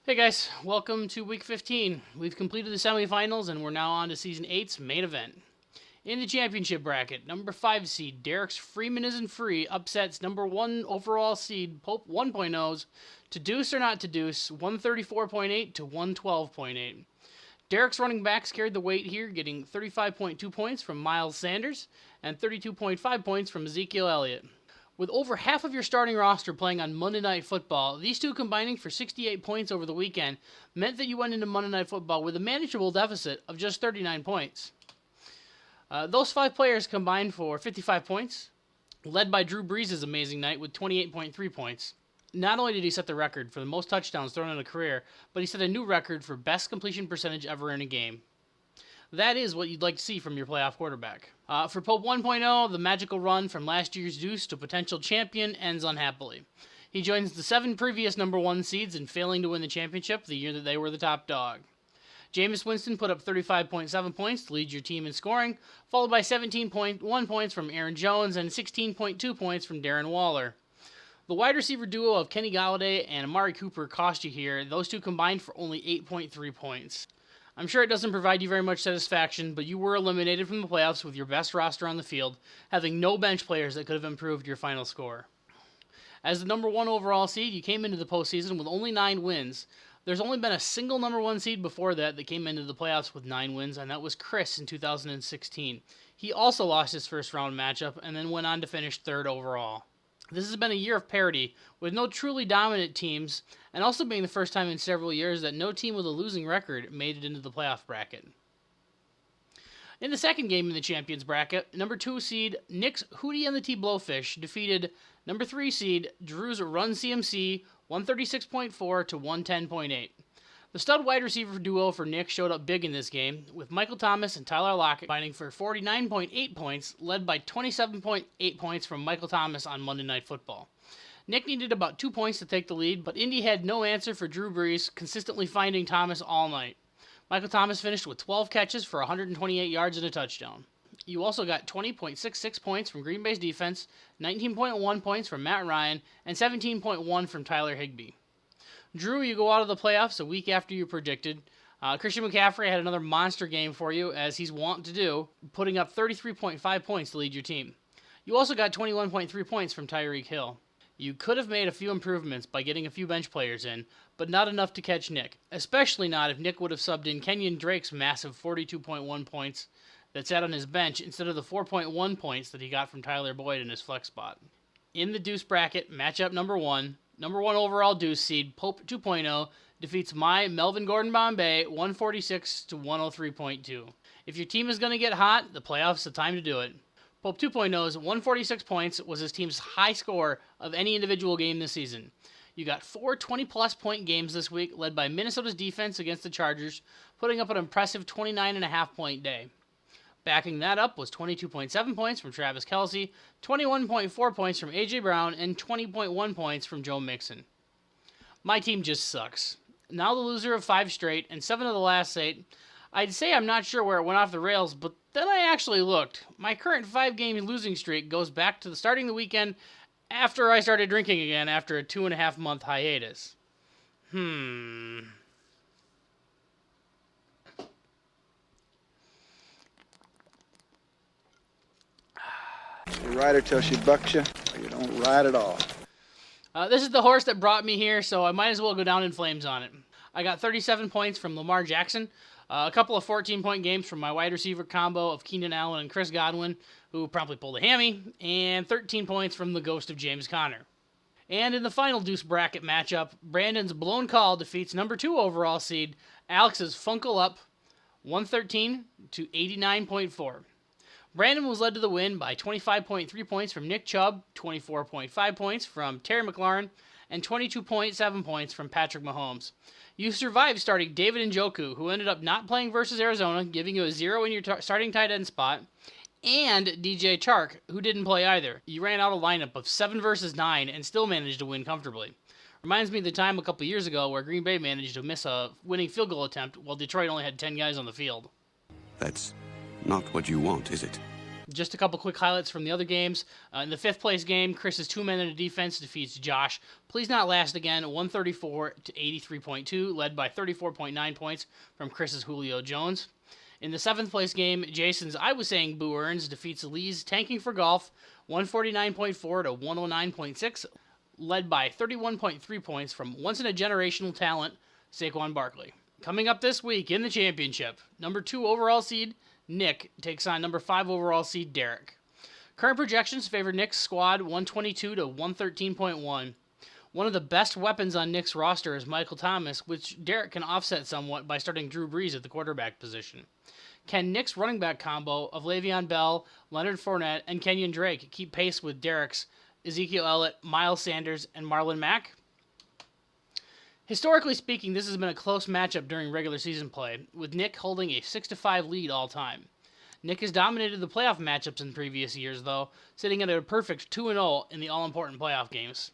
Hey guys, welcome to week 15. We've completed the semifinals and we're now on to season 8's main event. In the championship bracket, number 5 seed Derek's Freeman Isn't Free upsets number 1 overall seed Pope 1.0's To Deuce or Not to Deuce 134.8 to 112.8. Derek's running backs carried the weight here, getting 35.2 points from Miles Sanders and 32.5 points from Ezekiel Elliott. With over half of your starting roster playing on Monday Night Football, these two combining for 68 points over the weekend meant that you went into Monday Night Football with a manageable deficit of just 39 points. Those 5 players combined for 55 points, led by Drew Brees' amazing night with 28.3 points. Not only did he set the record for the most touchdowns thrown in a career, but he set a new record for best completion percentage ever in a game. That is what you'd like to see from your playoff quarterback. For Pope 1.0, the magical run from last year's deuce to potential champion ends unhappily. He joins the 7 previous number 1 seeds in failing to win the championship the year that they were the top dog. Jameis Winston put up 35.7 points to lead your team in scoring, followed by 17.1 points from Aaron Jones and 16.2 points from Darren Waller. The wide receiver duo of Kenny Golladay and Amari Cooper cost you here. Those two combined for only 8.3 points. I'm sure it doesn't provide you very much satisfaction, but you were eliminated from the playoffs with your best roster on the field, having no bench players that could have improved your final score. As the number 1 overall seed, you came into the postseason with only 9 wins. There's only been a single number 1 seed before that came into the playoffs with 9 wins, and that was Chris in 2016. He also lost his first round matchup and then went on to finish 3rd overall. This has been a year of parity, with no truly dominant teams, and also being the first time in several years that no team with a losing record made it into the playoff bracket. In the second game in the Champions bracket, number 2 seed Nick's Hootie and the T-Blowfish defeated number 3 seed Drew's Run CMC 136.4 to 110.8. The stud wide receiver duo for Nick showed up big in this game, with Michael Thomas and Tyler Lockett combining for 49.8 points, led by 27.8 points from Michael Thomas on Monday Night Football. Nick needed about 2 points to take the lead, but Indy had no answer for Drew Brees, consistently finding Thomas all night. Michael Thomas finished with 12 catches for 128 yards and a touchdown. You also got 20.66 points from Green Bay's defense, 19.1 points from Matt Ryan, and 17.1 from Tyler Higbee. Drew, you go out of the playoffs a week after you predicted. Christian McCaffrey had another monster game for you, as he's wont to do, putting up 33.5 points to lead your team. You also got 21.3 points from Tyreek Hill. You could have made a few improvements by getting a few bench players in, but not enough to catch Nick, especially not if Nick would have subbed in Kenyon Drake's massive 42.1 points that sat on his bench instead of the 4.1 points that he got from Tyler Boyd in his flex spot. In the deuce bracket, matchup number 1, number 1 overall deuce seed Pope 2.0 defeats my Melvin Gordon Bombay 146 to 103.2. If your team is going to get hot, the playoffs the time to do it. Pope 2.0's 146 points was his team's high score of any individual game this season. You got 4 20-plus point games this week, led by Minnesota's defense against the Chargers, putting up an impressive 29.5 point day. Backing that up was 22.7 points from Travis Kelce, 21.4 points from A.J. Brown, and 20.1 points from Joe Mixon. My team just sucks. Now the loser of 5 straight and 7 of the last 8. I'd say I'm not sure where it went off the rails, but then I actually looked. My current 5-game losing streak goes back to the starting the weekend after I started drinking again after a 2.5-month hiatus. You ride her till she bucks you, or you don't ride at all. This is the horse that brought me here, so I might as well go down in flames on it. I got 37 points from Lamar Jackson, a couple of 14-point games from my wide receiver combo of Keenan Allen and Chris Godwin, who promptly pulled a hammy, and 13 points from the ghost of James Conner. And in the final deuce bracket matchup, Brandon's blown call defeats number 2 overall seed Alex's Funkle Up 113 to 89.4. Brandon was led to the win by 25.3 points from Nick Chubb, 24.5 points from Terry McLaurin, and 22.7 points from Patrick Mahomes. You survived starting David Njoku, who ended up not playing versus Arizona, giving you a 0 in your starting tight end spot, and DJ Chark, who didn't play either. You ran out a lineup of 7 versus 9 and still managed to win comfortably. Reminds me of the time a couple years ago where Green Bay managed to miss a winning field goal attempt while Detroit only had 10 guys on the field. That's not what you want, is it? Just a couple quick highlights from the other games. In the 5th place game, Chris's 2-minute defense defeats Josh. Please Not Last again, 134 to 83.2, led by 34.9 points from Chris's Julio Jones. In the 7th place game, Jason's I Was Saying Boo Earns defeats Lee's Tanking for Golf, 149.4 to 109.6, led by 31.3 points from once-in-a-generational talent, Saquon Barkley. Coming up this week in the championship, number 2 overall seed, Nick, takes on number 5 overall seed, Derek. Current projections favor Nick's squad 122 to 113.1. One of the best weapons on Nick's roster is Michael Thomas, which Derek can offset somewhat by starting Drew Brees at the quarterback position. Can Nick's running back combo of Le'Veon Bell, Leonard Fournette, and Kenyon Drake keep pace with Derek's Ezekiel Elliott, Miles Sanders, and Marlon Mack? Historically speaking, this has been a close matchup during regular season play, with Nick holding a 6-5 lead all time. Nick has dominated the playoff matchups in previous years, though, sitting at a perfect 2-0 in the all-important playoff games.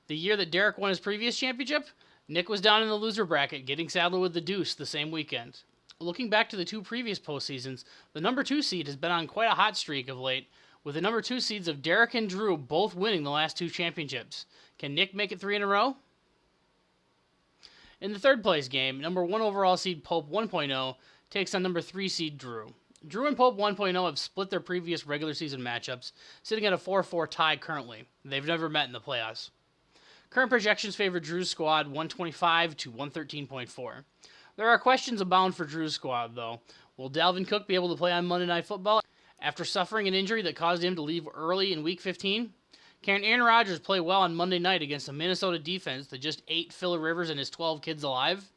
The year that Derek won his previous championship, Nick was down in the loser bracket, getting saddled with the deuce the same weekend. Looking back to the 2 previous postseasons, the number 2 seed has been on quite a hot streak of late, with the number 2 seeds of Derek and Drew both winning the last 2 championships. Can Nick make it 3 in a row? In the 3rd place game, number 1 overall seed Pope 1.0 takes on number 3 seed Drew. Drew and Pope 1.0 have split their previous regular season matchups, sitting at a 4-4 tie currently. They've never met in the playoffs. Current projections favor Drew's squad 125 to 113.4. There are questions abound for Drew's squad, though. Will Dalvin Cook be able to play on Monday Night Football after suffering an injury that caused him to leave early in Week 15? Can Aaron Rodgers play well on Monday night against a Minnesota defense that just ate Phillip Rivers and his 12 kids alive?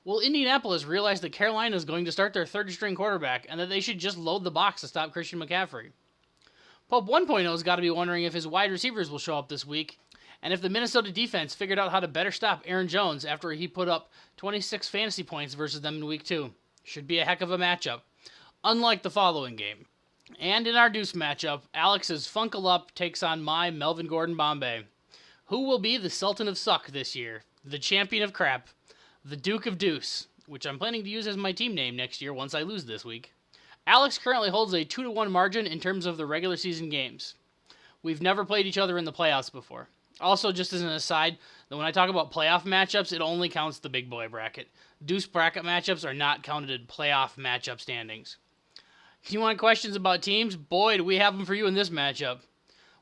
Will Indianapolis realize that Carolina is going to start their 3rd-string quarterback and that they should just load the box to stop Christian McCaffrey? Pope 1.0's got to be wondering if his wide receivers will show up this week, and if the Minnesota defense figured out how to better stop Aaron Jones after he put up 26 fantasy points versus them in Week 2. Should be a heck of a matchup, unlike the following game. And in our deuce matchup, Alex's Funkle Up takes on my Melvin Gordon Bombay. Who will be the Sultan of Suck this year? The Champion of Crap? The Duke of Deuce, which I'm planning to use as my team name next year once I lose this week. Alex currently holds a 2-1 margin in terms of the regular season games. We've never played each other in the playoffs before. Also, just as an aside, that when I talk about playoff matchups, it only counts the big boy bracket. Deuce bracket matchups are not counted in playoff matchup standings. If you want questions about teams, boy, do we have them for you in this matchup.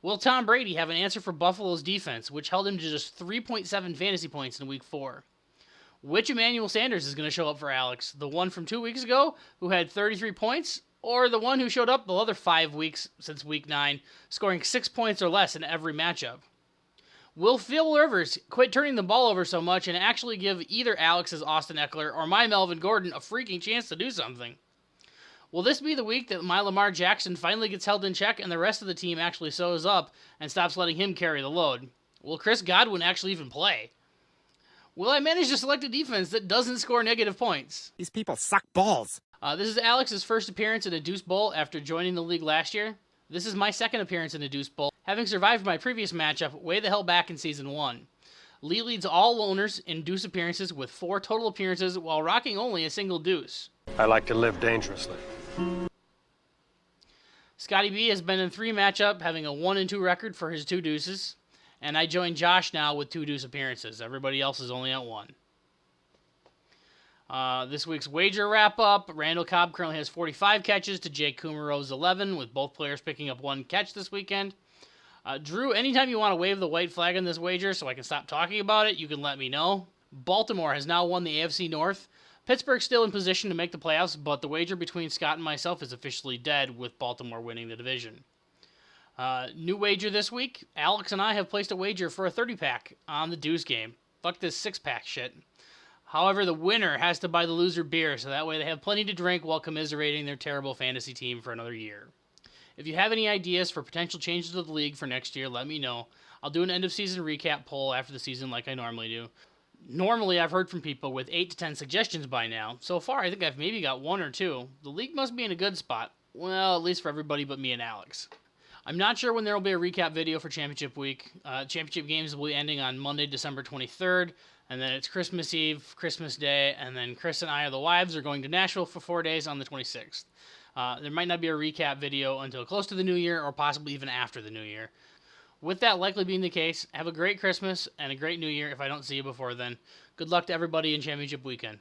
Will Tom Brady have an answer for Buffalo's defense, which held him to just 3.7 fantasy points in Week 4? Which Emmanuel Sanders is going to show up for Alex? The one from 2 weeks ago, who had 33 points, or the one who showed up the other 5 weeks since Week 9, scoring 6 points or less in every matchup? Will Phil Rivers quit turning the ball over so much and actually give either Alex's Austin Eckler or my Melvin Gordon a freaking chance to do something? Will this be the week that my Lamar Jackson finally gets held in check and the rest of the team actually sews up and stops letting him carry the load? Will Chris Godwin actually even play? Will I manage to select a defense that doesn't score negative points? These people suck balls. This is Alex's first appearance in a Deuce Bowl after joining the league last year. This is my second appearance in a Deuce Bowl, having survived my previous matchup way the hell back in Season 1. Lee leads all owners in Deuce appearances with 4 total appearances while rocking only a single Deuce. I like to live dangerously. Scotty B has been in 3 matchups, having a 1-2 record for his 2 deuces, and I joined Josh now with 2 deuce appearances. Everybody else is only at 1. This week's wager wrap-up, Randall Cobb currently has 45 catches to Jake Kumerow's 11, with both players picking up 1 catch this weekend. Drew, anytime you want to wave the white flag on this wager so I can stop talking about it, you can let me know. Baltimore has now won the AFC North. Pittsburgh's still in position to make the playoffs, but the wager between Scott and myself is officially dead, with Baltimore winning the division. New wager this week, Alex and I have placed a wager for a 30-pack on the Deuce game. Fuck this 6-pack shit. However, the winner has to buy the loser beer, so that way they have plenty to drink while commiserating their terrible fantasy team for another year. If you have any ideas for potential changes to the league for next year, let me know. I'll do an end-of-season recap poll after the season like I normally do. Normally, I've heard from people with 8 to 10 suggestions by now. So far, I think I've maybe got 1 or 2. The league must be in a good spot. Well, at least for everybody but me and Alex. I'm not sure when there will be a recap video for Championship Week. Championship games will be ending on Monday, December 23rd, and then it's Christmas Eve, Christmas Day, and then Chris and I, the wives, are going to Nashville for 4 days on the 26th. There might not be a recap video until close to the new year or possibly even after the new year. With that likely being the case, have a great Christmas and a great new year if I don't see you before then. Good luck to everybody in championship weekend.